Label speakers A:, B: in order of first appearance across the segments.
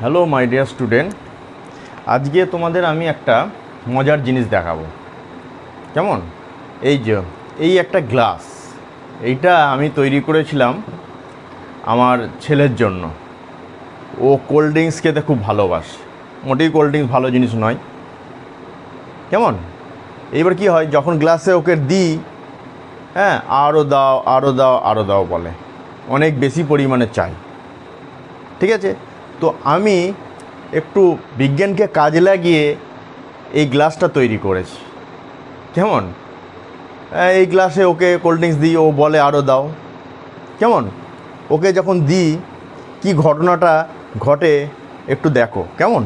A: Hello my dear student, আজকে তোমাদের আমি একটা মজার জিনিস দেখাবো। কেমন? এই একটা গ্লাস, এইটা আমি তৈরি করেছিলাম আমার ছেলের জন্য। ও কোল্ড ড্রিঙ্কস খেতে খুব ভালোবাসে, মোটেই কোল্ড ড্রিঙ্কস ভালো জিনিস নয়। কেমন? এইবার কি হয়, যখন গ্লাসে ওকে দিই, হ্যাঁ, আরও দাও আরও দাও আরও দাও বলে, অনেক বেশি পরিমাণে চাই। ঠিক আছে, তো আমি একটু বিজ্ঞানকে কাজে লাগিয়ে এই গ্লাসটা তৈরি করেছি। কেমন? এই গ্লাসে ওকে কোল্ড ড্রিঙ্কস দিই, ও বলে আরও দাও। কেমন? ওকে যখন দিই কি ঘটনাটা ঘটে একটু দেখো। কেমন?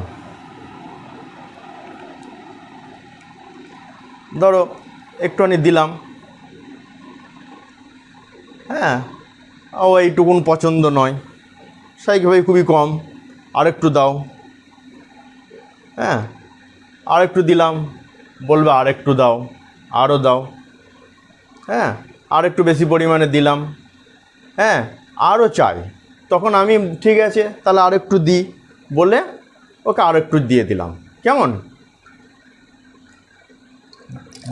A: ধরো একটুখানি দিলাম, হ্যাঁ, ও এইটুকুন পছন্দ নয়, স্বাভাবিকভাবে খুবই কম, আরেকটু দাও, হ্যাঁ, আরেকটু দিলাম, বলবে আরেকটু দাও, আরও দাও, হ্যাঁ, আর একটু বেশি পরিমাণে দিলাম, হ্যাঁ, আরও চাই। তখন আমি ঠিক আছে তাহলে আরেকটু দিই বলে ওকে আরেকটু দিয়ে দিলাম। কেমন?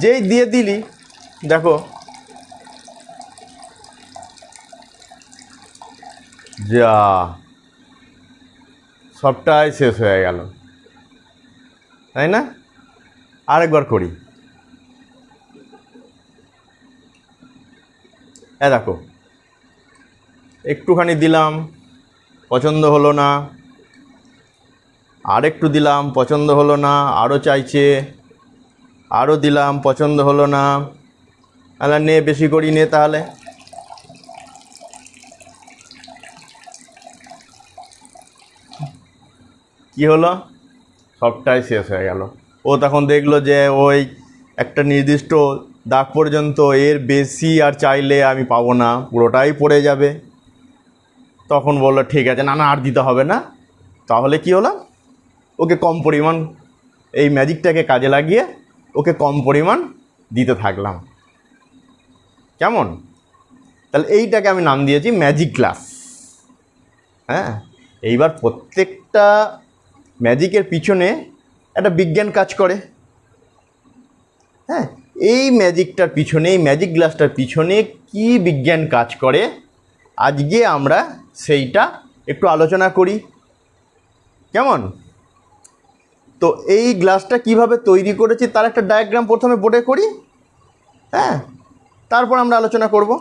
A: যেই দিয়ে দিলি, দেখো যা সবটাই শেষ হয়ে গেল, তাই না? আরেকবার করি। দেখো একটুখানি দিলাম, পছন্দ হলো না, আরেকটু দিলাম, পছন্দ হলো না, আরও চাইছে, আরও দিলাম, পছন্দ হলো না, তাহলে নে বেশি করি, নে তাহলে। কি হলো? সবটাই শেষ হয়ে গেল। ও তখন দেখলো যে ওই একটা নির্দিষ্ট দাগ পর্যন্ত, এর বেশি আর চাইলে আমি পাবো না, পুরোটাই পড়ে যাবে। তখন বললো ঠিক আছে, না না আর দিতে হবে না। তাহলে কি হলো, ওকে কম পরিমাণ, এই ম্যাজিকটাকে কাজে লাগিয়ে ওকে কম পরিমাণ দিতে থাকলাম। কেমন? তাহলে এইটাকে আমি নাম দিয়েছি ম্যাজিক গ্লাস। হ্যাঁ, এইবার প্রত্যেকটা ম্যাজিকের পিছনে একটা বিজ্ঞান কাজ করে। হ্যাঁ, এই ম্যাজিকটার পিছনে, এই ম্যাজিক গ্লাসটার পিছনে কি বিজ্ঞান কাজ করে, আজকে আমরা সেইটা একটু আলোচনা করি। কেমন? তো এই গ্লাসটা কিভাবে তৈরি করেছি তার একটা ডায়াগ্রাম প্রথমে বোর্ডে করি, হ্যাঁ, তারপর আমরা আলোচনা করব।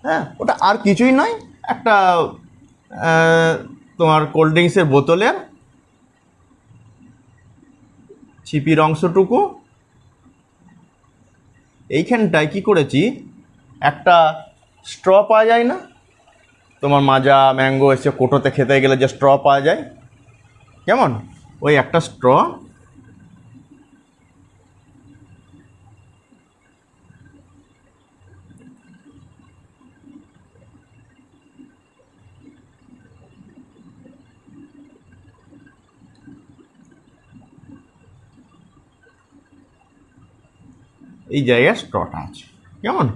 A: হ্যাঁ, ওটা আর কিছুই নয়, একটা তোমার কোল্ড ড্রিঙ্কসের বোতলের ছিপির অংশটুকু এইখানটায় কী করেছি, একটা স্ট্র পাওয়া যায় না, তোমার মাজা ম্যাঙ্গো এসে কোটোতে খেতে গেলে যে স্ট্র পাওয়া যায়, কেমন, ওই একটা স্ট্র এই জায়গায় স্ট্রটা আছে। কেমন?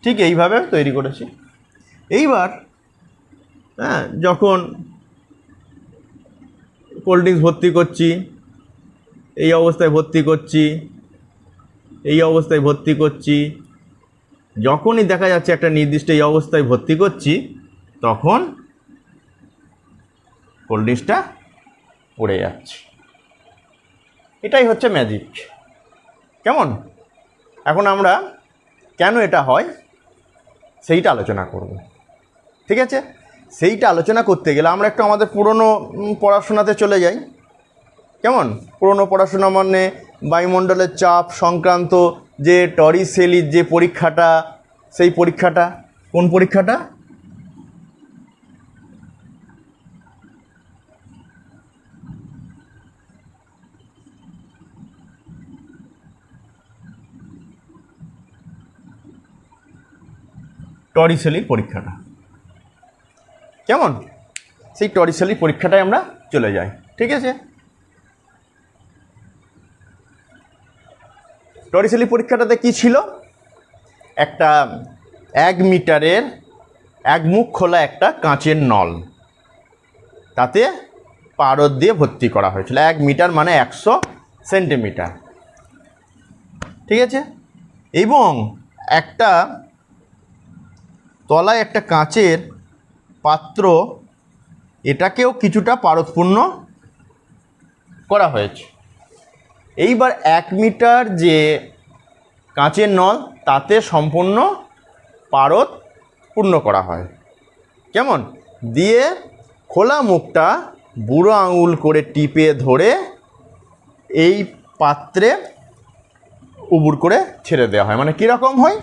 A: ঠিক এইভাবে তৈরি করেছি। এইবার হ্যাঁ, যখন কোল্ড ড্রিঙ্কস ভর্তি করছি, এই অবস্থায় ভর্তি করছি, এই অবস্থায় ভর্তি করছি, যখনই দেখা যাচ্ছে একটা নির্দিষ্ট এই অবস্থায় ভর্তি করছি, তখন কোল্ড ড্রিঙ্কসটা পড়ে যাচ্ছে। এটাই হচ্ছে ম্যাজিক। কেমন? এখন আমরা কেন এটা হয় সেইটা আলোচনা করব। ঠিক আছে, সেইটা আলোচনা করতে গেলে আমরা একটু আমাদের পুরনো পড়াশোনাতে চলে যাই। কেমন? পুরনো পড়াশোনা মানে বায়ুমণ্ডলের চাপ সংক্রান্ত যে টরিসেলির যে পরীক্ষাটা, সেই পরীক্ষাটা, কোন পরীক্ষাটা? টরিসেলির পরীক্ষাটা। কেমন? সেই টরিসেলির পরীক্ষাটায় আমরা চলে যাই। ঠিক আছে, টরিসেলি পরীক্ষাটাতে কি ছিল, একটা 1 মিটারের এক মুখ খোলা একটা কাঁচের নল, তাতে পারদ দিয়ে ভর্তি করা হয়েছিল। 1 মিটার মানে 100 সেন্টিমিটার, ঠিক আছে। এবং একটা তলায় একটা কাঁচের পাত্র, এটাকেও কিছুটা পারদপূর্ণ করা হয়েছে। এইবার 1 মিটার যে কাঁচের নল, তাতে সম্পূর্ণ পারদ পূর্ণ করা হয়। কেমন? দিয়ে খোলা মুখটা বুড়ো আঙুল করে টিপে ধরে এই পাত্রে উবুর করে ছেড়ে দেওয়া হয়। মানে কীরকম হয়?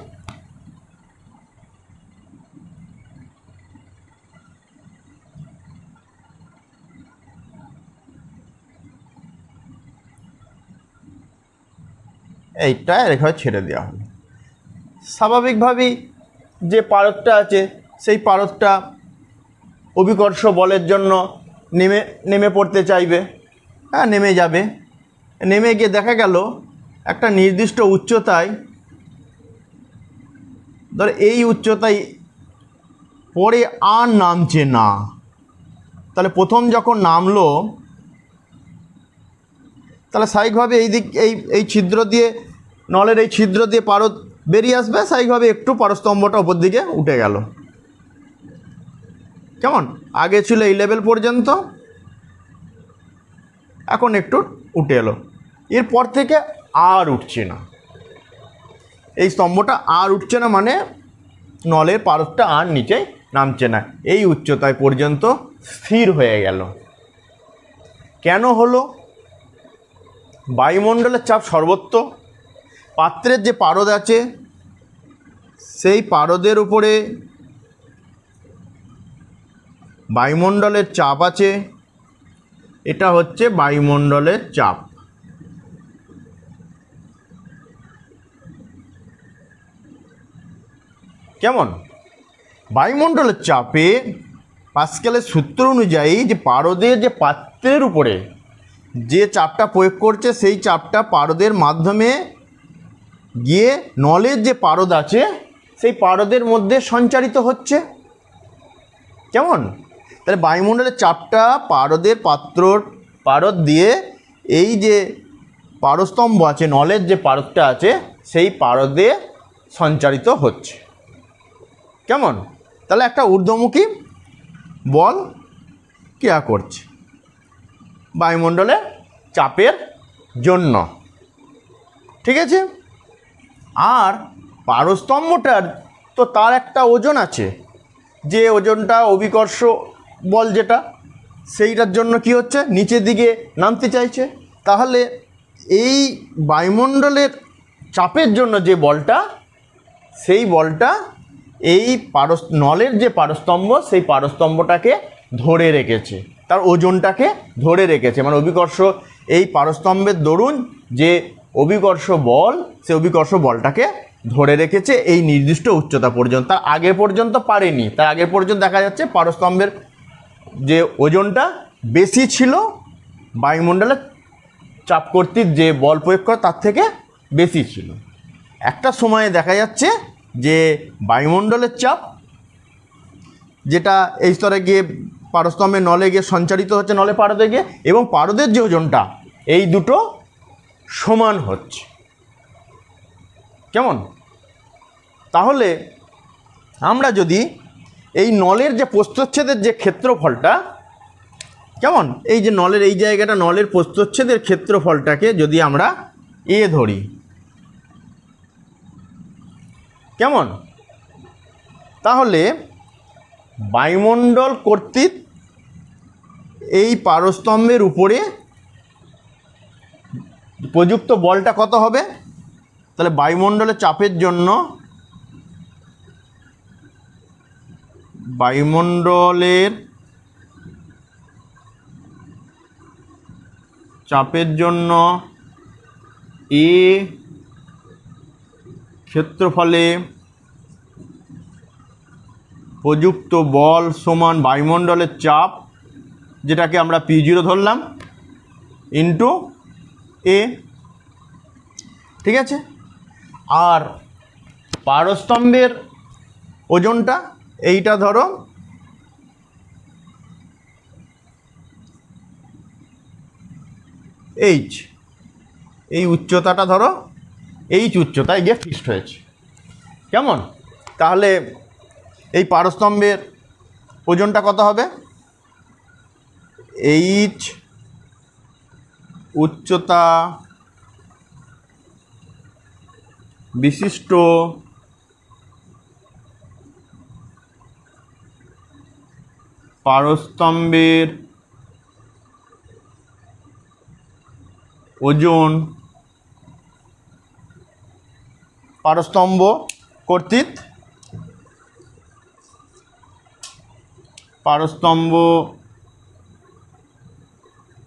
A: এইটা এভাবে ছেড়ে দেওয়া হয়। স্বাভাবিকভাবেই যে পারদটা আছে, সেই পারদটা অভিকর্ষ বলের জন্য নেমে পড়তে চাইবে, হ্যাঁ, নেমে যাবে। নেমে গিয়ে দেখা গেল একটা নির্দিষ্ট উচ্চতায়, ধর এই উচ্চতায় পরে আর নামছে না। তাহলে প্রথম যখন নামলো, তাহলে স্বাভাবিকভাবে এই ছিদ্র দিয়ে, নলের এই ছিদ্র দিয়ে পারদ বেরিয়ে আসবে, স্বাভাবিকভাবে একটু পারস্তম্ভটা ওপর দিকে উঠে গেল। কেমন? আগে ছিল এই লেভেল পর্যন্ত, এখন একটু উঠে এলো। এরপর থেকে আর উঠছে না, এই স্তম্ভটা আর উঠছে না, মানে নলের পারদটা আর নিচে নামছে না, এই উচ্চতায় পর্যন্ত স্থির হয়ে গেল। কেন হলো? বায়ুমণ্ডলের চাপ সর্বত্র, পাত্রের যে পারদ আছে সেই পারদের উপরে বায়ুমণ্ডলের চাপ আছে, এটা হচ্ছে বায়ুমণ্ডলের চাপ। কেমন? বায়ুমণ্ডলের চাপে পাস্কেলের সূত্র অনুযায়ী যে পারদের যে পাত্রের উপরে যে চাপটা প্রয়োগ করছে, সেই চাপটা পারদের মাধ্যমে গিয়ে নলের যে পারদ আছে সেই পারদের মধ্যে সঞ্চারিত হচ্ছে। কেমন? তাহলে বায়ুমণ্ডলের চাপটা পারদের পারদ দিয়ে এই যে পারস্তম্ভ আছে, নলের যে পারদটা আছে, সেই পারদে সঞ্চারিত হচ্ছে। কেমন? তাহলে একটা ঊর্ধ্বমুখী বল ক্রিয়া করছে বায়ুমণ্ডলে চাপের জন্য, ঠিক আছে। আর পারস্তম্ভটার তো তার একটা ওজন আছে, যে ওজনটা অভিকর্ষ বল যেটা, সেইটার জন্য কি হচ্ছে, নিচের দিকে নামতে চাইছে। তাহলে এই বায়ুমণ্ডলের চাপের জন্য যে বলটা, সেই বলটা এই নলের যে পারস্তম্ভ, সেই পারস্তম্ভটাকে ধরে রেখেছে, তার ওজনটাকে ধরে রেখেছে। মানে অভিকর্ষ, এই পারস্তম্ভের দরুন যে অভিকর্ষ বল, সেই অভিকর্ষ বলটাকে ধরে রেখেছে এই নির্দিষ্ট উচ্চতা পর্যন্ত। তার আগে পর্যন্ত পারেনি, তার আগে পর্যন্ত দেখা যাচ্ছে পারস্তম্ভের যে ওজনটা বেশি ছিল, বায়ুমণ্ডলের চাপ কর্তৃক যে বল প্রয়োগ করে তার থেকে বেশি ছিল। একটা সময়ে দেখা যাচ্ছে যে বায়ুমণ্ডলের চাপ, যেটা এই স্তরে গিয়ে পারস্তম্ভের নলে গিয়ে সঞ্চারিত হচ্ছে, নলে পারদে গিয়ে, এবং পারদের যে ওজনটা, এই দুটো সমান হচ্ছে। কেমন? তাহলে আমরা যদি এই নলের যে প্রস্থচ্ছেদের যে ক্ষেত্রফলটা, কেমন, এই যে নলের এই জায়গাটা, নলের প্রস্থচ্ছেদের ক্ষেত্রফলটাকে যদি আমরা এ ধরি, কেমন, তাহলে বায়ুমণ্ডল কর্তৃক এই পারস্তম্ভের উপরে প্রযুক্ত বলটা কত হবে? তাহলে বায়ুমণ্ডলের চাপের জন্য, বায়ুমণ্ডলের চাপের জন্য এ ক্ষেত্রফলে প্রযুক্ত বল সমান বায়ুমণ্ডলের চাপ, যেটাকে আমরা P0 ধরলাম, ইন্টু এ, ঠিক আছে। আর পারস্তম্ভের ওজনটা এইটা ধরো এইচ, এই উচ্চতাটা ধরো এইচ উচ্চতায় গিয়ে ফিক্সড হয়েছে। কেমন? তাহলে এই পারস্তম্ভের ওজনটা কত হবে? এইচ উচ্চতা বিশিষ্ট পারস্তম্ভের ওজন পারস্তম্ভ কর্তৃক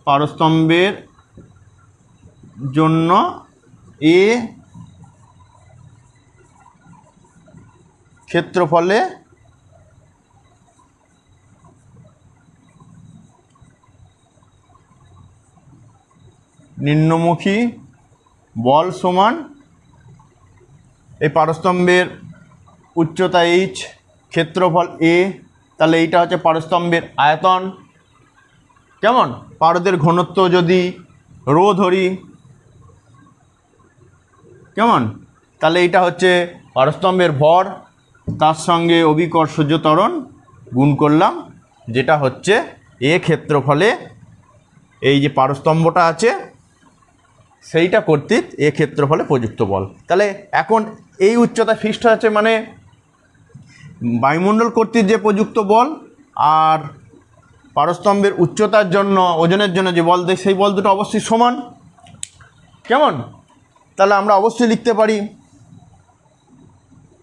A: পারস্তম্ভের জন্য এ ক্ষেত্রফলে নিম্নমুখী বল সমান এই পারস্তম্ভের উচ্চতা এইচ, ক্ষেত্রফল এ, তাহলে এইটা হচ্ছে পারস্তম্ভের আয়তন। কেমন? পারদের ঘনত্ব যদি রো ধরি, কেমন, তাহলে এইটা হচ্ছে পারস্তম্ভের ভর, তার সঙ্গে অভিকর্ষজ ত্বরণ গুণ করলাম, যেটা হচ্ছে এ ক্ষেত্রফলে এই যে পারস্তম্ভটা আছে সেইটা কর্তৃক এ ক্ষেত্রফলে প্রযুক্ত বল। তাহলে এখন এই উচ্চতা ফিক্সড আছে, মানে বায়ুমণ্ডল কর্তৃক যে প্রযুক্ত বল আর পারস্তম্ভের উচ্চতার জন্য ওজনের জন্য যে বল দেয় সেই বল দুটো অবশ্যই সমান। কেমন? তাহলে আমরা অবশ্যই লিখতে পারি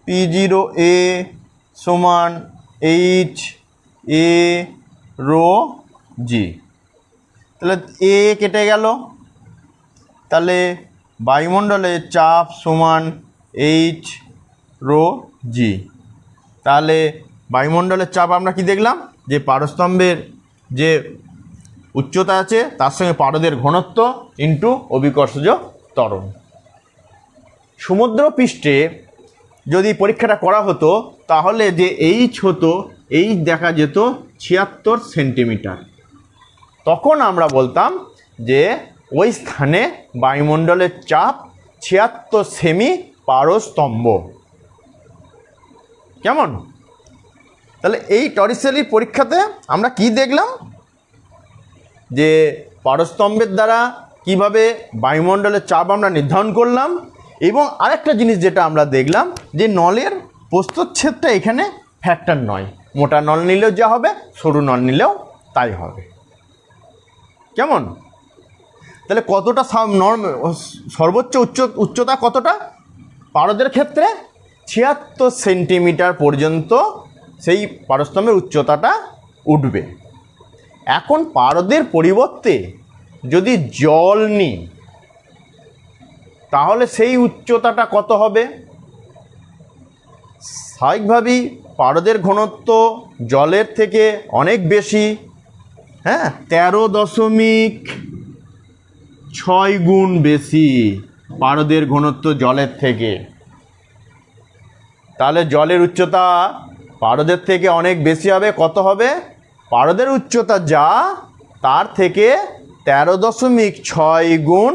A: P0 A সমান এইচ এ রো জি। তাহলে এ কেটে গেল, তাহলে বায়ুমণ্ডলের চাপ সমান এইচ রো জি। তাহলে বায়ুমণ্ডলের চাপ আমরা কি দেখলাম? যে পারস্তম্ভের যে উচ্চতা আছে তার সঙ্গে পারদের ঘনত্ব ইন্টু অভিকর্ষজ ত্বরণ। সমুদ্র পৃষ্ঠে যদি পরীক্ষাটা করা হতো তাহলে যে এইচ হতো, এইচ দেখা যেত 76 সেন্টিমিটার। তখন আমরা বলতাম যে ওই স্থানে বায়ুমণ্ডলের চাপ 76 সেমি পারস্তম্ভ। কেমন? তাহলে এই টরিসেলির পরীক্ষাতে আমরা কি দেখলাম? যে পারস্তম্ভের দ্বারা কিভাবে বায়ুমণ্ডলের চাপ আমরা নির্ধারণ করলাম, এবং আরেকটা জিনিস যেটা আমরা দেখলাম যে নলের প্রস্থচ্ছেদটা এখানে ফ্যাক্টর নয়, মোটা নল নিলেও যা হবে সরু নল নিলেও তাই হবে। কেমন? তাহলে কতটা সর্বোচ্চ উচ্চতা কতটা? পারদের ক্ষেত্রে 76 সেন্টিমিটার পর্যন্ত সেই পারস্তম্ভের উচ্চতাটা উঠবে। এখন পারদের পরিবর্তে যদি জল নিই তাহলে সেই উচ্চতাটা কত হবে? স্বাভাবিকভাবেই পারদের ঘনত্ব জলের থেকে অনেক বেশি, হ্যাঁ, 13.6 গুণ বেশি পারদের ঘনত্ব জলের থেকে। তাহলে জলের উচ্চতা পারদের থেকে অনেক বেশি হবে। কত হবে? পারদের উচ্চতা যা তার থেকে 13.6 গুণ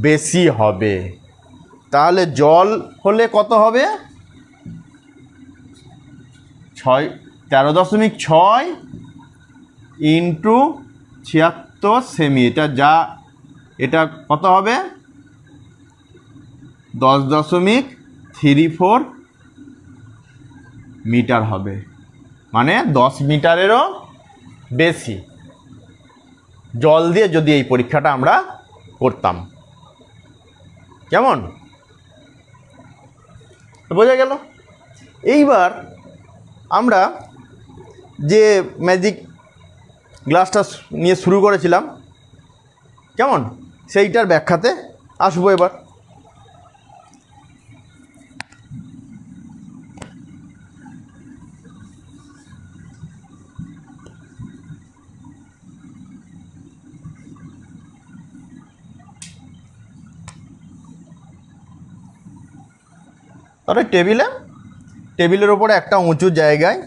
A: বেশি হবে। তাহলে জল হলে কত হবে? 13.6 ইন্টু 76 সেমি, এটা কত হবে? 10.34 মিটার হবে, মানে 10 মিটারেরও বেশি জল দিয়ে যদি এই পরীক্ষাটা আমরা করতাম। কেমন? বোঝা গেল? এইবার আমরা যে ম্যাজিক গ্লাসটা নিয়ে শুরু করেছিলাম, কেমন, সেইটার ব্যাখ্যাতে আসবো এবার। তাহলে টেবিলে টেবিলের ওপরে একটা উঁচু জায়গায়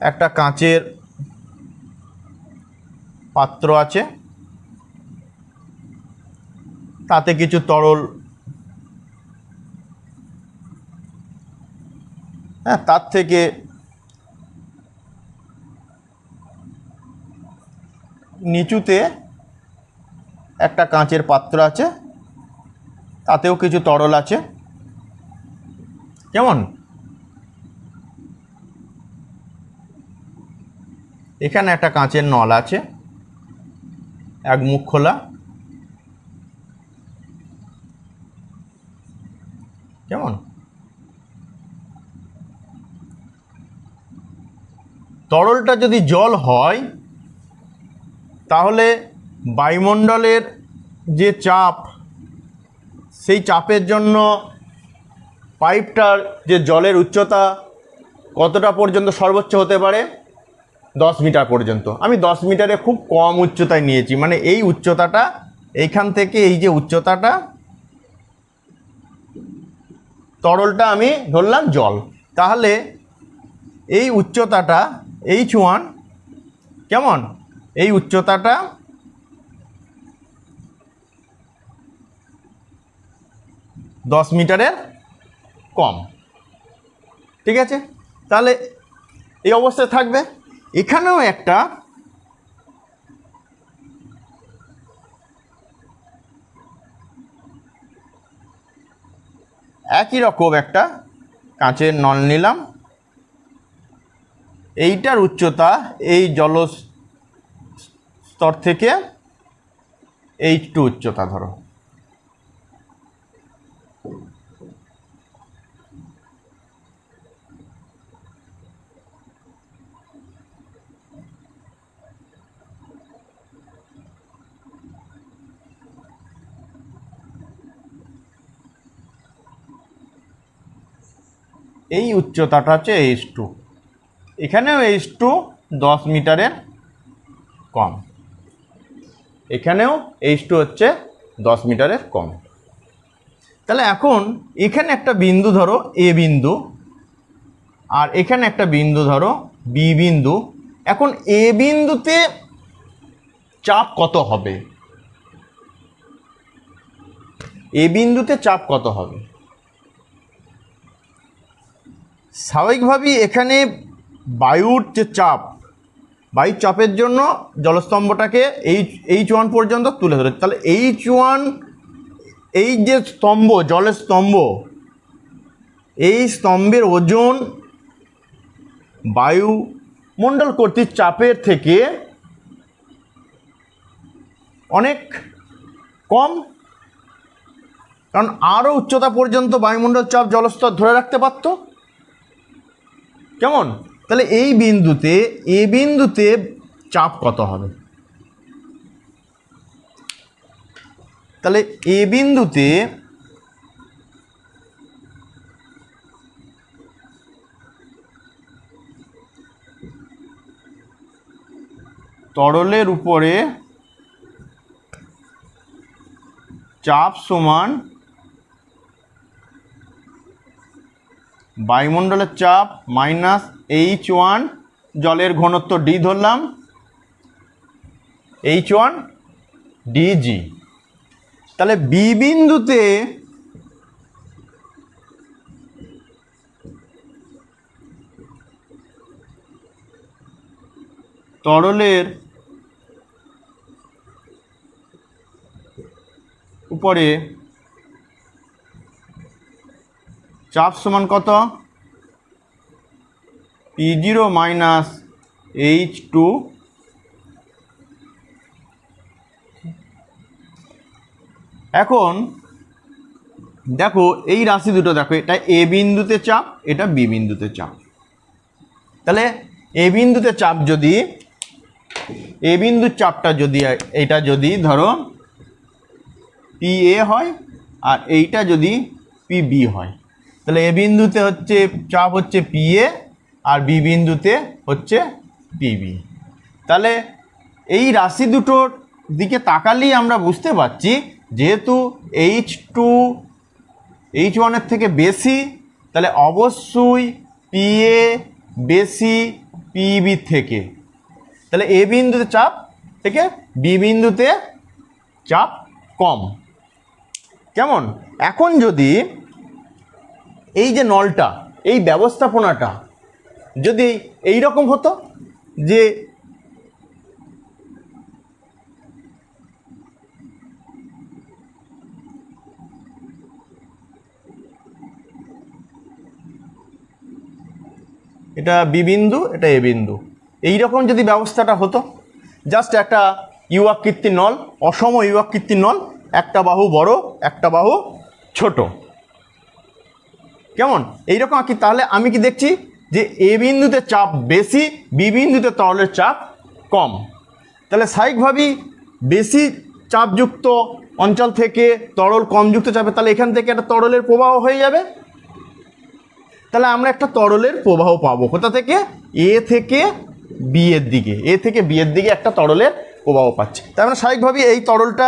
A: একটা কাঁচের পাত্র আছে, তাতে কিছু তরল, হ্যাঁ, তার থেকে নিচুতে একটা কাঁচের পাত্র আছে, তাতেও কিছু তরল আছে। কেমন? এখানে একটা কাঁচের নল আছে, এক মুখ খোলা। কেমন? তরলটা যদি জল হয় তাহলে বায়ুমণ্ডলের যে চাপ, সেই চাপের জন্য পাইপটার যে জলের উচ্চতা কতটা পর্যন্ত সর্বোচ্চ হতে পারে? 10 মিটার পর্যন্ত। আমি 10 মিটারে খুব কম উচ্চতায় নিয়েছি, মানে এই উচ্চতাটা, এইখান থেকে এই যে উচ্চতাটা, তরলটা আমি ধরলাম জল, তাহলে এই উচ্চতাটা H1, কেমন? এই উচ্চতাটা 10 মিটারের কম। ঠিক আছে, তাহলে এই অবস্থায় থাকবে। এখানেও একটা একই রকম একটা কাঁচের নল নিলাম, এইটার উচ্চতা এই জলস্তর থেকে H2 উচ্চতা ধরো। এই উচ্চতাটা হচ্ছে H2, এখানেও H2 10 মিটারের কম, এখানেও H2 হচ্ছে 10 মিটারের কম। তাহলে এখন এখানে একটা বিন্দু ধরো A বিন্দু, আর এখানে একটা বিন্দু ধরো B বিন্দু। এখন A বিন্দুতে চাপ কত হবে? A বিন্দুতে চাপ কত হবে? স্বাভাবিকভাবেই এখানে বায়ুর যে চাপ, বায়ুর চাপের জন্য জলস্তম্ভটাকে H1 পর্যন্ত তুলে ধরে। তাহলে H1, এই যে স্তম্ভ, জলের স্তম্ভ, এই স্তম্ভের ওজন বায়ুমণ্ডল কর্তৃক চাপের থেকে অনেক কম, কারণ আরও উচ্চতা পর্যন্ত বায়ুমণ্ডল চাপ জলস্তর ধরে রাখতে পারত। কেমন? তাহলে এই বিন্দুতে, এ বিন্দুতে চাপ কত হবে? তাহলে এ বিন্দুতে তরলের উপরে চাপ সমান বায়ুমণ্ডলের চাপ মাইনাস H1 জলের ঘনত্ব D ধরলাম, H1 dg। তাহলে B বিন্দুতে তরলের উপরে চাপ সমান কত? P0 minus H2। এখন দেখো এই রাশি দুটো দেখো, এটা এ বিন্দুতে চাপ, এটা বি বিন্দুতে চাপ। তাহলে এ বিন্দুতে চাপ যদি, এ বিন্দুর চাপটা যদি, এটা যদি ধরো PA হয় আর এইটা যদি PB হয়, তাহলে এ বিন্দুতে হচ্ছে চাপ হচ্ছে PA আর বি বিন্দুতে হচ্ছে PB। তাহলে এই রাশি দুটোর দিকে তাকালেই আমরা বুঝতে পারছি যেহেতু H1 থেকে বেশি, তাহলে অবশ্যই PA বেশি PB থেকে। তাহলে A বিন্দুতে চাপ থেকে B বিন্দুতে চাপ কম। কেমন? এখন যদি এই যে নলটা, এই ব্যবস্থাপনাটা যদি এই রকম হতো যে এটা বি বিন্দু, এটা এ বিন্দু, এই রকম যদি ব্যবস্থাটা হতো, জাস্ট একটা ইউ আকৃতির নল, অসম ইউ আকৃতির নল, একটা বাহু বড় একটা বাহু ছোট, কেমন এইরকম আঁকি, তাহলে আমি কি দেখছি যে এ বিন্দুতে চাপ বেশি, বি বিন্দুতে তরলের চাপ কম। তাহলে স্বাভাবিকভাবেই বেশি চাপযুক্ত অঞ্চল থেকে তরল কমযুক্ত চাপে, তাহলে এখান থেকে একটা তরলের প্রবাহ হয়ে যাবে। তাহলে আমরা একটা তরলের প্রবাহ পাবো কোথা থেকে? এ থেকে বি এর দিকে, এ থেকে বি এর দিকে একটা তরলের প্রবাহ পাচ্ছি। তার মানে স্বাভাবিকভাবেই এই তরলটা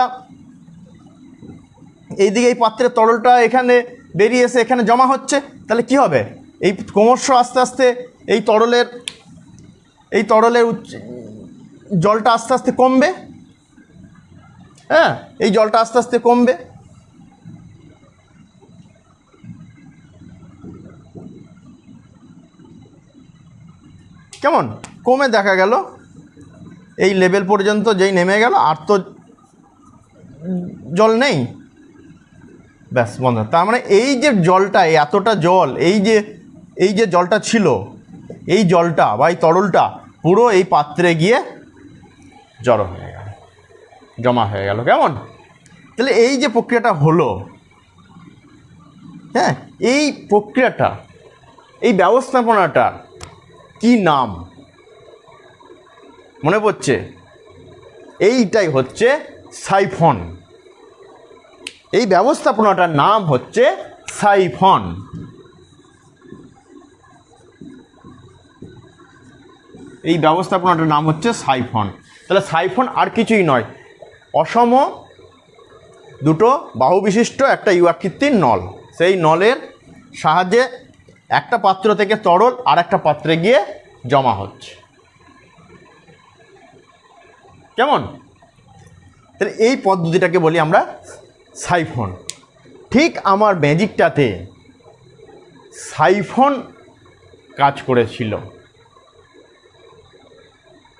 A: এইদিকে, এই পাত্রের তরলটা এখানে বেরিয়ে এসে এখানে জমা হচ্ছে। তাহলে কি হবে? এই ক্রমশ আস্তে আস্তে এই তরলের জলটা আস্তে আস্তে কমবে। হ্যাঁ, এই জলটা আস্তে আস্তে কমবে। কেমন কমে দেখা গেল এই লেভেল পর্যন্ত যেই নেমে গেল, আর তো জল নেই, ব্যাস বন্ধ। তার মানে এই যে জলটা, এতটা জল, এই যে জলটা ছিল, এই জলটা বা এই তরলটা পুরো এই পাত্রে গিয়ে জড়ো হয়ে গেল, জমা হয়ে গেল। কেমন? তাহলে এই যে প্রক্রিয়াটা হলো, হ্যাঁ, এই প্রক্রিয়াটা, এই ব্যবস্থাপনাটা কি নাম মনে পড়ছে? এইটাই হচ্ছে সাইফন। এই ব্যবস্থাপনাটার নাম হচ্ছে সাইফন। এই ব্যবস্থাপনাটার নাম হচ্ছে সাইফন। তাহলে সাইফন আর কিছুই নয়, অসম দুটো বাহু বিশিষ্ট একটা ইউ আকৃতির নল, সেই নলের সাহায্যে একটা পাত্র থেকে তরল আর একটা পাত্রে গিয়ে জমা হচ্ছে। কেমন? তাহলে এই পদ্ধতিটাকে বলি আমরা সাইফন। ঠিক আমার ম্যাজিকটাতে সাইফন কাজ করেছিল।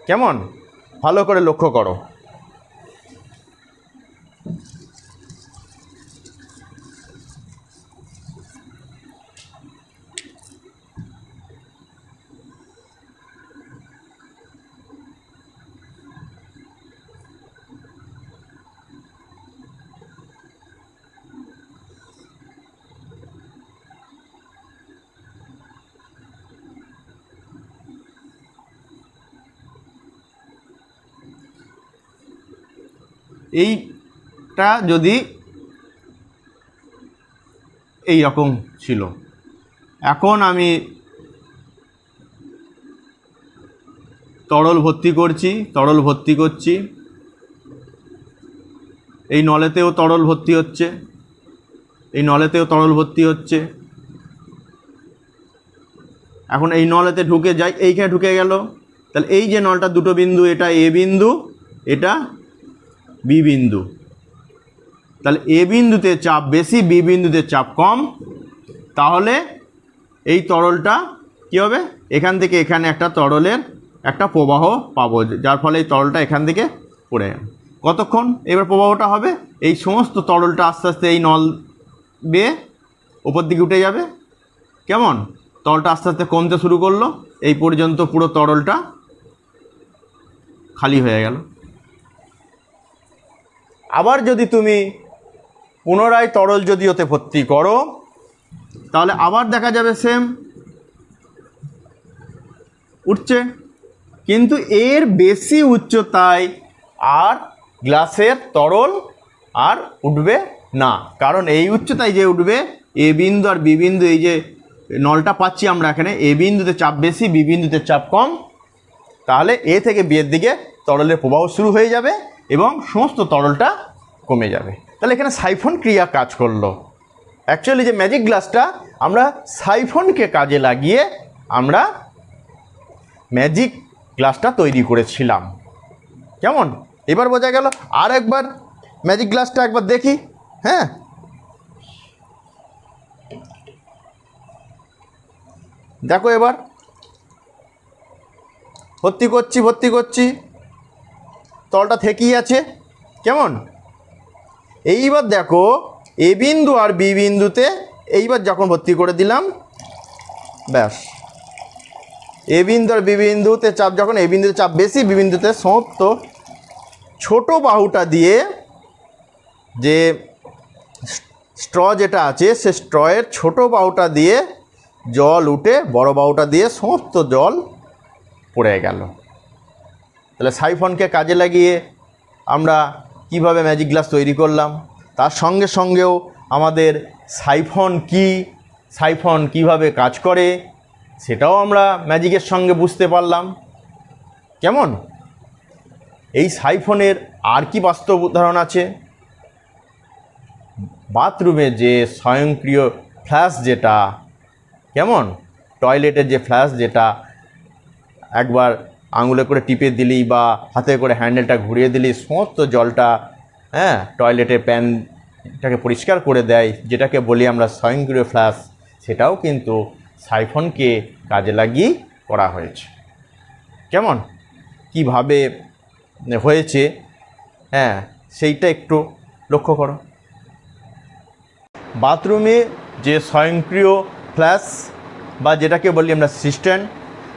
A: কেমন? ভালো করে লক্ষ্য করো। এইটা যদি এই রকম ছিল, এখন আমি তরল ভর্তি করছি, এই নলেতেও তরল ভর্তি হচ্ছে, এই নলেতেও তরল ভর্তি হচ্ছে। এখন এই নলেতে ঢুকে যাই, এইখানে ঢুকে গেল। তাহলে এই যে নলটা দুটো বিন্দু, এটা এ বিন্দু, এটা বি বিন্দু। তাহলে এ বিন্দুতে চাপ বেশি, বি বিন্দুতে চাপ কম। তাহলে এই তরলটা কী হবে? এখান থেকে এখানে একটা তরলের একটা প্রবাহ পাবো, যার ফলে এই তরলটা এখান থেকে পড়ে যাবে। কতক্ষণ এবার প্রবাহটা হবে? এই সমস্ত তরলটা আস্তে আস্তে এই নল বেয়ে ওপর দিকে উঠে যাবে। কেমন? তরলটা আস্তে আস্তে কমতে শুরু করলো, এই পর্যন্ত পুরো তরলটা খালি হয়ে গেল। আবার যদি তুমি পুনরায় তরল যদি ওতে ভর্তি করো, তাহলে আবার দেখা যাবে সেম উঠছে, কিন্তু এর বেশি উচ্চতায় আর গ্লাসের তরল আর উঠবে না। কারণ এই উচ্চতায় যে উঠবে, এ বিন্দু আর বি বিন্দু, এই যে নলটা পাচ্ছি আমরা এখানে, এ বিন্দুতে চাপ বেশি, বি বিন্দুতে চাপ কম। তাহলে এ থেকে বি এর দিকে তরলের প্রবাহ শুরু হয়ে যাবে এবং সমস্ত তরলটা কমে যাবে। তাহলে এখানে সাইফন ক্রিয়া কাজ করলো। অ্যাকচুয়ালি যে ম্যাজিক গ্লাসটা আমরা সাইফনকে কাজে লাগিয়ে আমরা ম্যাজিক গ্লাসটা তৈরি করেছিলাম। কেমন? এবার বোঝা গেল। আর একবার ম্যাজিক গ্লাসটা একবার দেখি। হ্যাঁ, দেখো এবার ভর্তি করছি, তলটা থেকেই আছে। কেমন? এইবার দেখো এ বিন্দু আর বি বিন্দুতে এইবার যখন ভর্তি করে দিলাম, ব্যাস এ বিন্দু আর বি বিন্দুতে চাপ, যখন এ বিন্দুতে চাপ বেশি, বি বিন্দুতে সমস্ত ছোট বাহুটা দিয়ে যে স্ট্র যেটা আছে সে স্ট্রয়ের ছোট বাহুটা দিয়ে জল উঠে বড় বাহুটা দিয়ে সমস্ত জল পড়ে গেল। তাহলে সাইফনকে কাজে লাগিয়ে আমরা কিভাবে ম্যাজিক গ্লাস তৈরি করলাম, তার সঙ্গে সঙ্গেও আমাদের সাইফন কি, সাইফন কিভাবে কাজ করে সেটাও আমরা ম্যাজিকের সঙ্গে বুঝতে পারলাম। কেমন? এই সাইফনের আর কি বাস্তব উদাহরণ আছে? বাথরুমে যে স্বয়ংক্রিয় ফ্ল্যাশ, যেটা কেমন টয়লেটের যে ফ্ল্যাশ, যেটা একবার আঙুলে করে টিপে দিলেই বা হাতে করে হ্যান্ডেলটা ঘুরিয়ে দিলেই সমস্ত জলটা টয়লেটের প্যানটাকে পরিষ্কার করে দেয়, যেটাকে বলি আমরা স্বয়ংক্রিয় ফ্ল্যাশ, সেটাও কিন্তু সাইফনকে কাজে লাগিয়ে করা হয়েছে। কেমন? কিভাবে হয়েছে সেইটা একটু লক্ষ্য করো। বাথরুমে যে স্বয়ংক্রিয় ফ্ল্যাশ বা যেটাকে বলি আমরা সিস্টেম,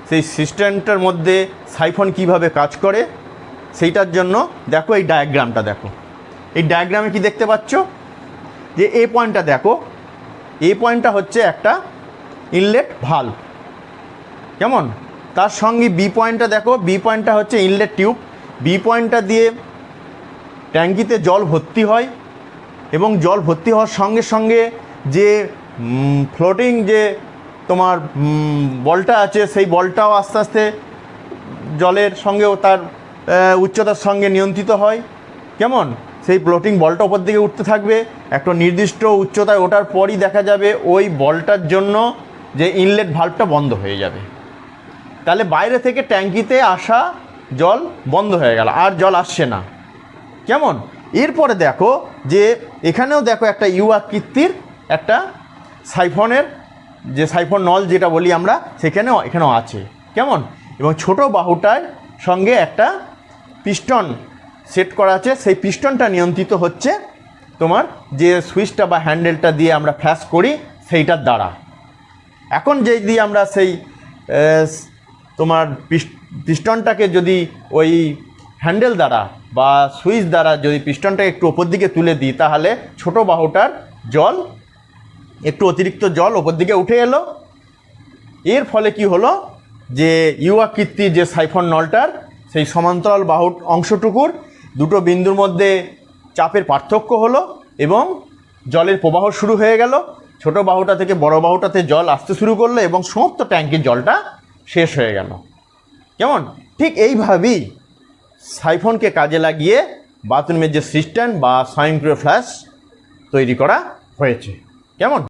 A: সেই সিস্টেমটার মধ্যে সাইফন কিভাবে কাজ করে সেইটার জন্য দেখো এই ডায়াগ্রামটা দেখো। এই ডায়াগ্রামে কি দেখতে পাচ্ছ? যে এ পয়েন্টটা দেখো, এ পয়েন্টটা হচ্ছে একটা ইনলেট ভালভ। কেমন? তার সঙ্গে বি পয়েন্টটা দেখো, বি পয়েন্টটা হচ্ছে ইনলেট টিউব। বি পয়েন্টটা দিয়ে ট্যাঙ্কিতে জল ভর্তি হয় এবং জল ভর্তি হওয়ার সঙ্গে সঙ্গে যে ফ্লোটিং যে তোমার বলটা আছে, সেই বলটাও আস্তে আস্তে জলের সঙ্গেও তার উচ্চতার সঙ্গে নিয়ন্ত্রিত হয়। কেমন? সেই ফ্লোটিং বলটা ওপর দিকে উঠতে থাকবে, একটা নির্দিষ্ট উচ্চতায় ওঠার পরই দেখা যাবে ওই বলটার জন্য যে ইনলেট ভালভটা বন্ধ হয়ে যাবে। তাহলে বাইরে থেকে ট্যাঙ্কিতে আসা জল বন্ধ হয়ে গেল, আর জল আসছে না। কেমন? এরপরে দেখো যে এখানেও দেখো একটা ইউ আকৃতির একটা সাইফনের যে সাইফন নল যেটা বলি আমরা, এখানেও আছে। কেমন? এবং ছোট বাহুটার সঙ্গে একটা পিস্টন সেট করা আছে, সেই পিস্টনটা নিয়ন্ত্রিত হচ্ছে তোমার যে সুইচটা বা হ্যান্ডেলটা দিয়ে আমরা ফ্ল্যাশ করি সেইটার দ্বারা। এখন যেই দিয়ে আমরা সেই তোমার পিস্টনটাকে যদি ওই হ্যান্ডেল দ্বারা বা সুইচ দ্বারা যদি পিস্টনটাকে একটু ওপর দিকে তুলে দিই, তাহলে ছোট বাহুটার জল একটু অতিরিক্ত জল ওপর দিকে উঠে এলো। এর ফলে কি হলো, যে ইউ আকৃতির যে সাইফন নলটার সেই সমান্তরাল বাহুর অংশটুকুর দুটো বিন্দুর মধ্যে চাপের পার্থক্য হলো এবং জলের প্রবাহ শুরু হয়ে গেল। ছোট বাহুটা থেকে বড় বাহুটাতে জল আসতে শুরু করলো এবং সমস্ত ট্যাঙ্কির জলটা শেষ হয়ে গেল। কেমন? ঠিক এইভাবেই সাইফনকে কাজে লাগিয়ে বাথরুমের যে সিস্টেম বা স্বয়ংক্রিয় ফ্ল্যাশ তৈরি করা হয়েছে। কেমন?